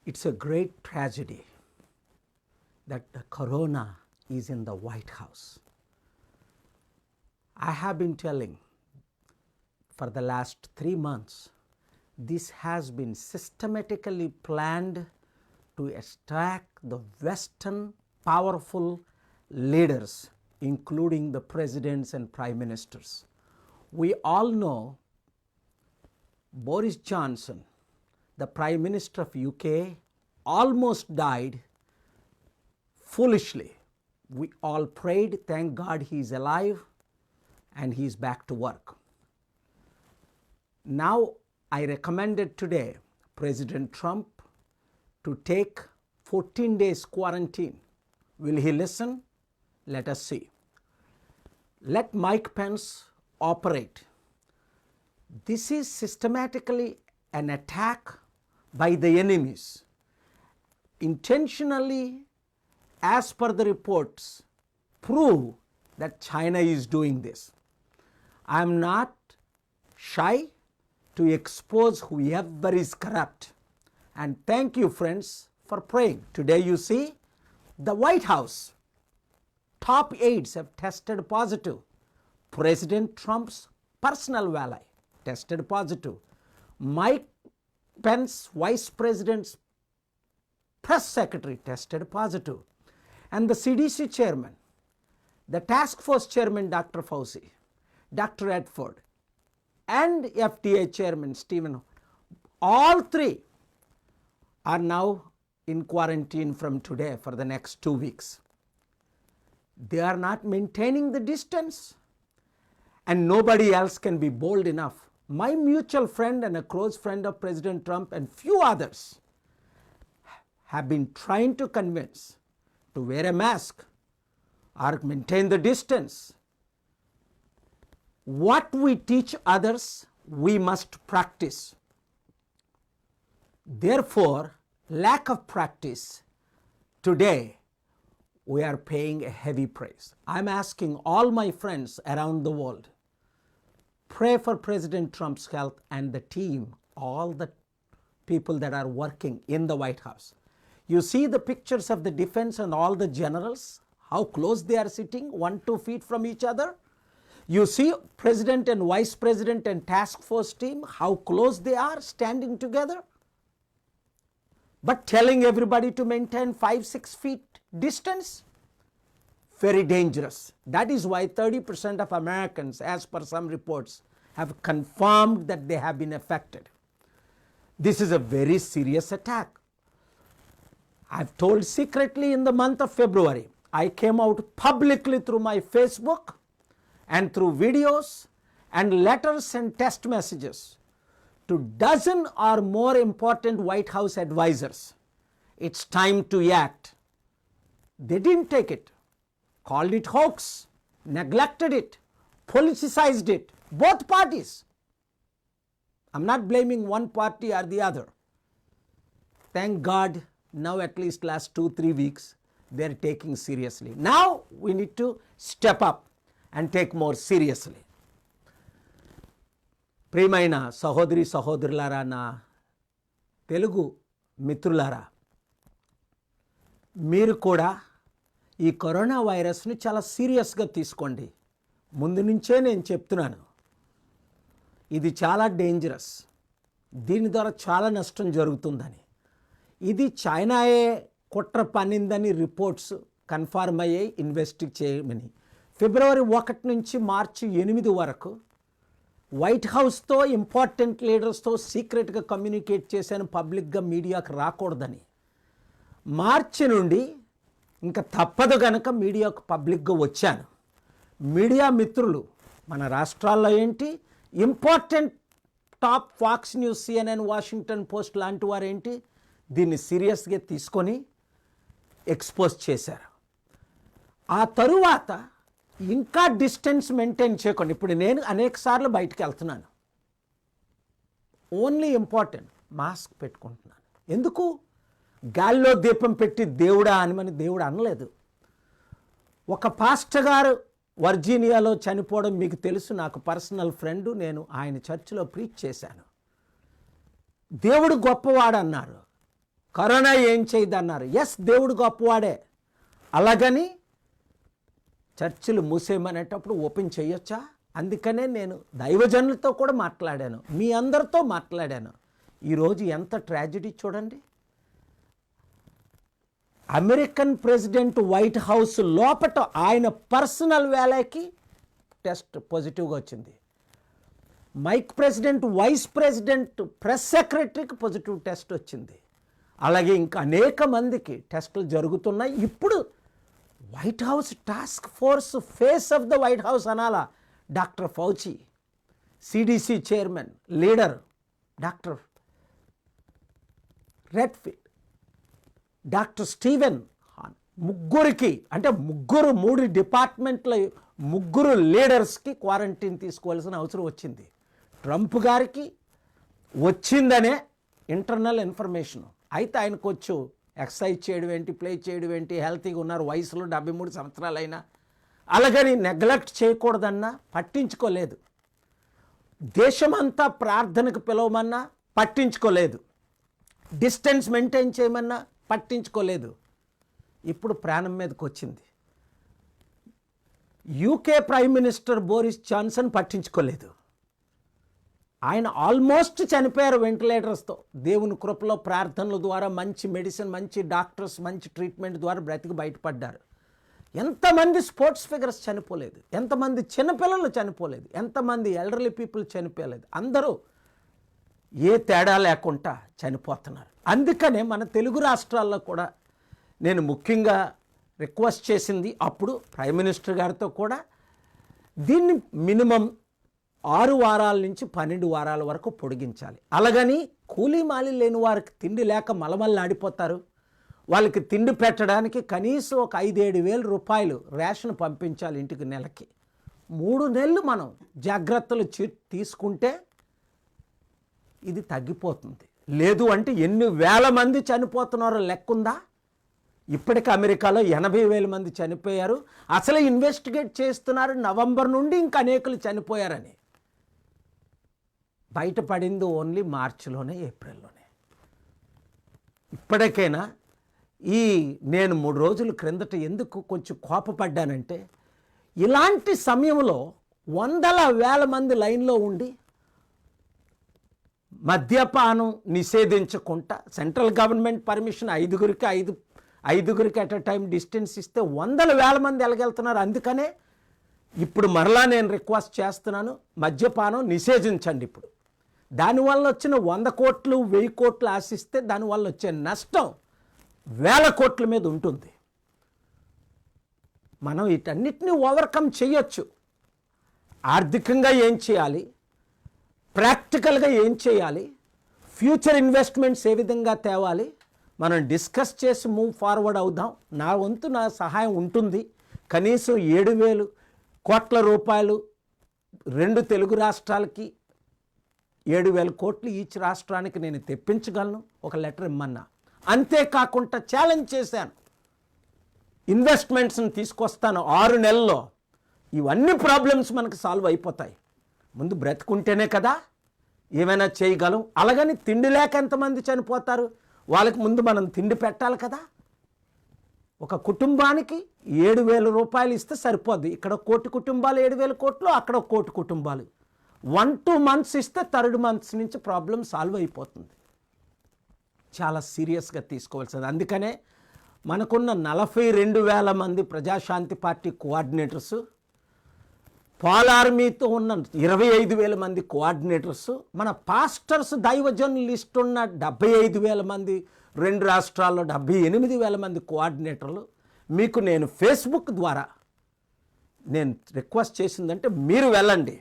It's a great tragedy that the corona is in the White House. I have been telling for the last 3 months, this has been systematically planned to attack the Western powerful leaders, including the presidents and prime ministers. We all know Boris Johnson, the Prime Minister of UK, almost died foolishly. We all prayed, thank God he is alive and he is back to work. Now I recommended today President Trump to take 14 days quarantine. Will he listen? Let us see. Let Mike Pence operate. This is systematically an attack by the enemies, intentionally, as per the reports, prove that China is doing this. I am not shy to expose whoever is corrupt. And thank you, friends, for praying. Today you see the White House, top aides have tested positive. President Trump's personal valet tested positive. Mike Pence, Vice President's press secretary, tested positive. And the CDC chairman, the task force chairman, Dr. Fauci, Dr. Redford, and FDA chairman, Stephen, all three are now in quarantine from today for the next 2 weeks. They are not maintaining the distance, and nobody else can be bold enough. My mutual friend and a close friend of President Trump and few others have been trying to convince to wear a mask or maintain the distance. What we teach others, we must practice. Therefore, lack of practice, today we are paying a heavy price. I'm asking all my friends around the world, pray for President Trump's health and the team, all the people that are working in the White House. You see the pictures of the defense and all the generals, how close they are sitting, 1-2 feet from each other. You see President and Vice President and task force team, how close they are standing together. But telling everybody to maintain 5-6 feet distance, very dangerous. That is why 30% of Americans, as per some reports, have confirmed that they have been affected. This is a very serious attack. I've told secretly in the month of February, I came out publicly through my Facebook and through videos and letters and text messages to dozen or more important White House advisors. It's time to act. They didn't take it, called it hoax, neglected it, politicized it, both parties. I'm not blaming one party or the other. Thank God, now at least last 2-3 weeks, they're taking seriously. Now we need to step up and take more seriously. ప్రియమైన సహోదరి సహోదరులారా, నా తెలుగు మిత్రులారా, మీరు కూడా ఈ corona వైరస్ని చాలా సీరియస్గా తీసుకోండి. ముందు నుంచే నేను చెప్తున్నాను, ఇది చాలా డేంజరస్, దీని ద్వారా చాలా నష్టం జరుగుతుందని. ఇది చైనాయే కుట్ర పన్నిందని రిపోర్ట్స్ కన్ఫర్మ్ అయ్యాయి, ఇన్వెస్టిగేట్ చేయమని. ఫిబ్రవరి 1 నుంచి మార్చి 8 వరకు వైట్ హౌస్తో ఇంపార్టెంట్ లీడర్స్తో సీక్రెట్గా కమ్యూనికేట్ చేశాను, పబ్లిక్గా మీడియాకు రాకూడదని. మార్చి నుండి ఇంకా తప్పదు గనక మీడియాకు పబ్లిక్గా వచ్చాను. మీడియా మిత్రులు మన రాష్ట్రాల్లో ఏంటి, important top Fox News, CNN, Washington post లాంటి వారు ఏంటి, దీన్ని సీరియస్గా తీసుకొని ఎక్స్పోజ్ చేశారు. ఆ తరువాత ఇంకా డిస్టెన్స్ మెయింటైన్ చేయకండి. ఇప్పుడు నేను అనేక సార్లు బయటికి వెళ్తున్నాను, ఓన్లీ ఇంపార్టెంట్ మాస్క్ పెట్టుకుంటున్నాను. ఎందుకు? గాల్లో దీపం పెట్టి దేవుడా అని దేవుడు అనలేదు. ఒక పాస్టర్ గారు వర్జీనియాలో చనిపోవడం మీకు తెలుసు, నాకు పర్సనల్ ఫ్రెండ్, నేను ఆయన చర్చిలో ప్రీచ్ చేశాను. దేవుడు గొప్పవాడు అన్నారు. కరోనా ఏం చేయదన్నారు. ఎస్, దేవుడు గొప్పవాడే. అలాగని చర్చిలు మూసేయమనేటప్పుడు ఓపెన్ చేయొచ్చా? అందుకనే నేను దైవజనులతో కూడా మాట్లాడాను, మీ అందరితో మాట్లాడాను. ఈరోజు ఎంత ట్రాజెడీ చూడండి. అమెరికన్ ప్రెసిడెంట్ వైట్ హౌస్ లోపట ఆయన పర్సనల్ వేళకి టెస్ట్ పాజిటివ్గా వచ్చింది. Mike president, vice president, press సెక్రటరీకి పాజిటివ్ టెస్ట్ వచ్చింది. అలాగే ఇంకా అనేక మందికి టెస్టులు జరుగుతున్నాయి. ఇప్పుడు White House task force face of the White House అనాలా doctor Fauci, CDC chairman leader doctor Redfield, doctor Steven Hahn, ముగ్గురికి అంటే మూడు డిపార్ట్మెంట్ల ముగ్గురు లీడర్స్కి క్వారంటైన్ తీసుకోవాల్సిన అవసరం వచ్చింది. ట్రంప్ గారికి వచ్చిందనే ఇంటర్నల్ ఇన్ఫర్మేషన్. అయితే ఆయనకు వచ్చు ఎక్సర్సైజ్ చేయడం ఏంటి, ప్లే చేయడం ఏంటి, హెల్తీగా ఉన్నారు, వయసులో 73 సంవత్సరాలైనా. అలాగని నెగ్లెక్ట్ చేయకూడదన్నా పట్టించుకోలేదు. దేశమంతా ప్రార్థనకు పిలవమన్నా పట్టించుకోలేదు. డిస్టెన్స్ మెయింటైన్ చేయమన్నా పట్టించుకోలేదు. ఇప్పుడు ప్రాణం మీదకి వచ్చింది. UK prime minister Boris Johnson పట్టించుకోలేదు. ఆయన ఆల్మోస్ట్ చనిపోయారు వెంటిలేటర్స్తో. దేవుని కృపలో ప్రార్థనల ద్వారా మంచి మెడిసిన్, మంచి డాక్టర్స్, మంచి ట్రీట్మెంట్ ద్వారా బ్రతికి బయటపడ్డారు. ఎంతమంది స్పోర్ట్స్ ఫిగర్స్ చనిపోలేదు, ఎంతమంది చిన్నపిల్లలు చనిపోలేదు, ఎంతమంది ఎల్డర్లీ పీపుల్ చనిపోలేదు. అందరూ ఏ తేడా లేకుండా చనిపోతున్నారు. అందుకనే మన తెలుగు రాష్ట్రాల్లో కూడా నేను ముఖ్యంగా రిక్వెస్ట్ చేసింది అప్పుడు ప్రైమ్ మినిస్టర్ గారితో కూడా, దీన్ని మినిమం 6 వారాల నుంచి 12 వారాల వరకు పొడిగించాలి. అలాగని కూలీ మాలి లేని వారికి తిండి లేక మలమల్లాడిపోతారు. వాళ్ళకి తిండి పెట్టడానికి కనీసం ఒక 5-7 వేల రూపాయలు రేషన్ పంపించాలి ఇంటికి నెలకి. 3 నెలలు మనం జాగ్రత్తలు తీసుకుంటే ఇది తగ్గిపోతుంది. లేదు అంటే ఎన్ని వేల మంది చనిపోతున్నారో లెక్కుందా? ఇప్పటికి అమెరికాలో 80,000 మంది చనిపోయారు. అసలు ఇన్వెస్టిగేట్ చేస్తున్నారు నవంబర్ నుండి ఇంకా అనేకులు చనిపోయారని. బయటపడింది ఓన్లీ మార్చిలోనే, ఏప్రిల్లోనే. ఇప్పటికైనా నేను 3 రోజుల క్రిందట ఎందుకు కొంచెం కోపపడ్డానంటే, ఇలాంటి సమయంలో వందల వేల మంది లైన్లో ఉండి మద్యపానం నిషేధించకుండా సెంట్రల్ గవర్నమెంట్ పర్మిషన్ ఐదుగురికి అట్ ఎ టైం డిస్టెన్స్ ఇస్తే వందల వేల మంది ఎలాగెళ్తున్నారు. అందుకనే ఇప్పుడు మరలా నేను రిక్వెస్ట్ చేస్తున్నాను, మద్యపానం నిషేధించండి. ఇప్పుడు దానివల్ల వచ్చిన 100 కోట్లు 1000 కోట్లు ఆశిస్తే దానివల్ల వచ్చే నష్టం వేల కోట్ల మీద ఉంటుంది. మనం వీటన్నిటిని ఓవర్కమ్ చేయొచ్చు. ఆర్థికంగా ఏం చేయాలి, ప్రాక్టికల్గా ఏం చేయాలి, ఫ్యూచర్ ఇన్వెస్ట్మెంట్స్ ఏ విధంగా తేవాలి, మనం డిస్కస్ చేసి మూవ్ ఫార్వర్డ్ అవుదాం. నా వంతు నా సహాయం ఉంటుంది. కనీసం 7,000 కోట్ల రూపాయలు 2 తెలుగు రాష్ట్రాలకి 7,000 కోట్లు ఈచ్ రాష్ట్రానికి నేను తెప్పించగలను. ఒక లెటర్ ఇమ్మన్నా. అంతేకాకుండా ఛాలెంజ్ చేశాను, ఇన్వెస్ట్మెంట్స్ని తీసుకొస్తాను 6 నెలల్లో. ఇవన్నీ ప్రాబ్లమ్స్ మనకు సాల్వ్ అయిపోతాయి. ముందు బ్రతుకుంటేనే కదా ఏమైనా చేయగలం. అలాగని తిండి లేక ఎంతమంది చనిపోతారు, వాళ్ళకి ముందు మనం తిండి పెట్టాలి కదా. ఒక కుటుంబానికి 7,000 రూపాయలు ఇస్తే సరిపోద్ది. ఇక్కడ 1 కోటి కుటుంబాలు 7,000 కోట్లు, అక్కడ 1 కోటి కుటుంబాలు 1-2 మంత్స్ ఇస్తే 3rd మంత్స్ నుంచి ప్రాబ్లం సాల్వ్ అయిపోతుంది. చాలా సీరియస్గా తీసుకోవాల్సింది. అందుకనే మనకున్న 42,000 మంది ప్రజాశాంతి పార్టీ కోఆర్డినేటర్సు, పాల్ ఆర్మీతో ఉన్న 25,000 మంది కోఆర్డినేటర్స్, మన పాస్టర్స్ దైవజనుల లిస్ట్ ఉన్న 75,000 మంది, 2 రాష్ట్రాల్లో 78,000 మంది కోఆర్డినేటర్లు. మీకు నేను ఫేస్బుక్ ద్వారా నేను రిక్వెస్ట్ చేసిందంటే, మీరు వెళ్ళండి,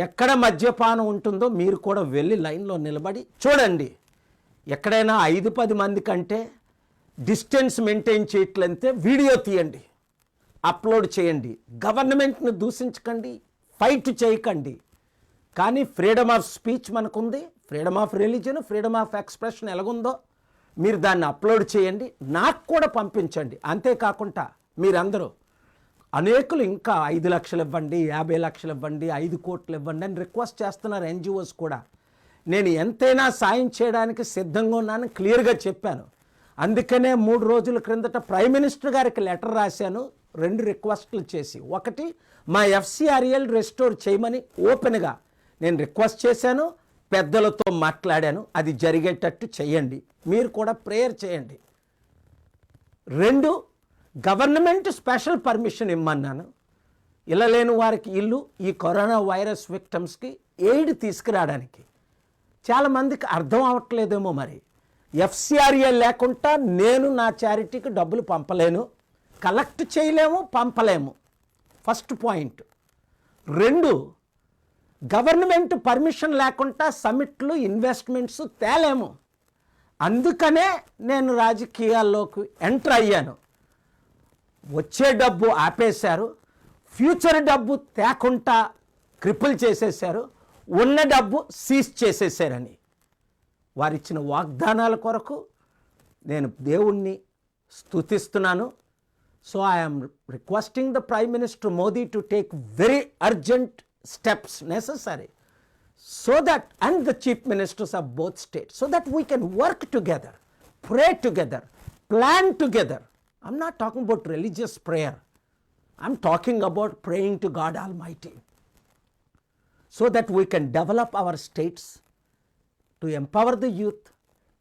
ఎక్కడ మద్యపానం ఉంటుందో మీరు కూడా వెళ్ళి లైన్లో నిలబడి చూడండి. ఎక్కడైనా 5-10 మంది కంటే డిస్టెన్స్ మెయింటైన్ చేయట్లంతే వీడియో తీయండి, అప్లోడ్ చేయండి. గవర్నమెంట్ని దూషించకండి, ఫైట్ చేయకండి. కానీ ఫ్రీడమ్ ఆఫ్ స్పీచ్ మనకుంది, freedom of religion, freedom of expression ఎలాగుందో మీరు దాన్ని అప్లోడ్ చేయండి, నాకు కూడా పంపించండి. అంతేకాకుండా మీరందరూ అనేకులు ఇంకా 5 లక్షలు ఇవ్వండి, 50 లక్షలు ఇవ్వండి, 5 కోట్లు ఇవ్వండి అని రిక్వెస్ట్ చేస్తున్నారు. ఎన్జిఓస్ కూడా నేను ఎంతైనా సాయం చేయడానికి సిద్ధంగా ఉన్నాను క్లియర్గా చెప్పాను. అందుకనే 3 రోజుల క్రిందట ప్రైమ్ మినిస్టర్ గారికి లెటర్ రాశాను 2 రిక్వెస్ట్లు చేసి. ఒకటి, మా FCRL రెస్టోర్ చేయమని ఓపెన్గా నేను రిక్వెస్ట్ చేశాను, పెద్దలతో మాట్లాడాను. అది జరిగేటట్టు చేయండి, మీరు కూడా ప్రేయర్ చేయండి. 2, గవర్నమెంట్ స్పెషల్ పర్మిషన్ ఇమ్మన్నాను. ఇల్లు లేని వారికి ఇల్లు, ఈ కరోనా వైరస్ విక్టమ్స్కి ఎయిడ్ తీసుకురావడానికి. చాలామందికి అర్థం అవ్వట్లేదేమో మరి. FCRA లేకుండా నేను నా చారిటీకి డబ్బులు పంపలేను, కలెక్ట్ చేయలేము, పంపలేము. First point. 2, గవర్నమెంట్ పర్మిషన్ లేకుండా సమిట్లు ఇన్వెస్ట్మెంట్స్ తేలేము. అందుకనే నేను రాజకీయాల్లోకి ఎంటర్ అయ్యాను. వచ్చే డబ్బు ఆపేశారు, ఫ్యూచర్ డబ్బు తేకుండా క్రిపుల్ చేసేశారు, ఉన్న డబ్బు సీజ్ చేసేసారని వారిచ్చిన వాగ్దానాల కొరకు నేను దేవుణ్ణి స్తుతిస్తున్నాను. So I'm requesting the prime minister Modi to take very urgent steps necessary so that, and the chief ministers of both states, so that we can work together, pray together, plan together. I'm not talking about religious prayer. I'm talking about praying to God Almighty so that we can develop our states, to empower the youth,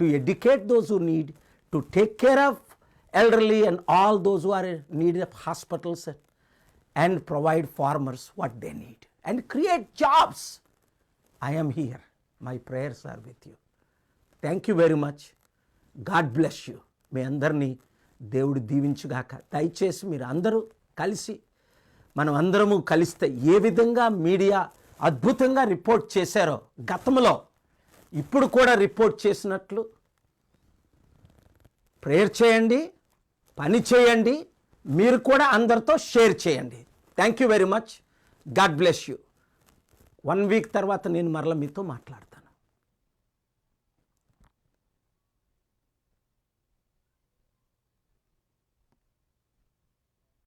to educate those who need, to take care of elderly and all those who are in need of hospitals, and provide farmers what they need and create jobs. I am here. My prayers are with you. Thank you very much. God bless you. మీ అందరినీ దేవుడు దీవించుగాక. దయచేసి మీరు అందరూ కలిసి, మనం అందరము కలిస్తే ఏ విధంగా మీడియా అద్భుతంగా రిపోర్ట్ చేశారో గతంలో, ఇప్పుడు కూడా రిపోర్ట్ చేసినట్లు ప్రేయర్ చేయండి, పని చేయండి, మీరు కూడా అందరితో షేర్ చేయండి. Thank you very much. God bless you. 1 week తర్వాత నేను మరలా మీతో మాట్లాడతాను.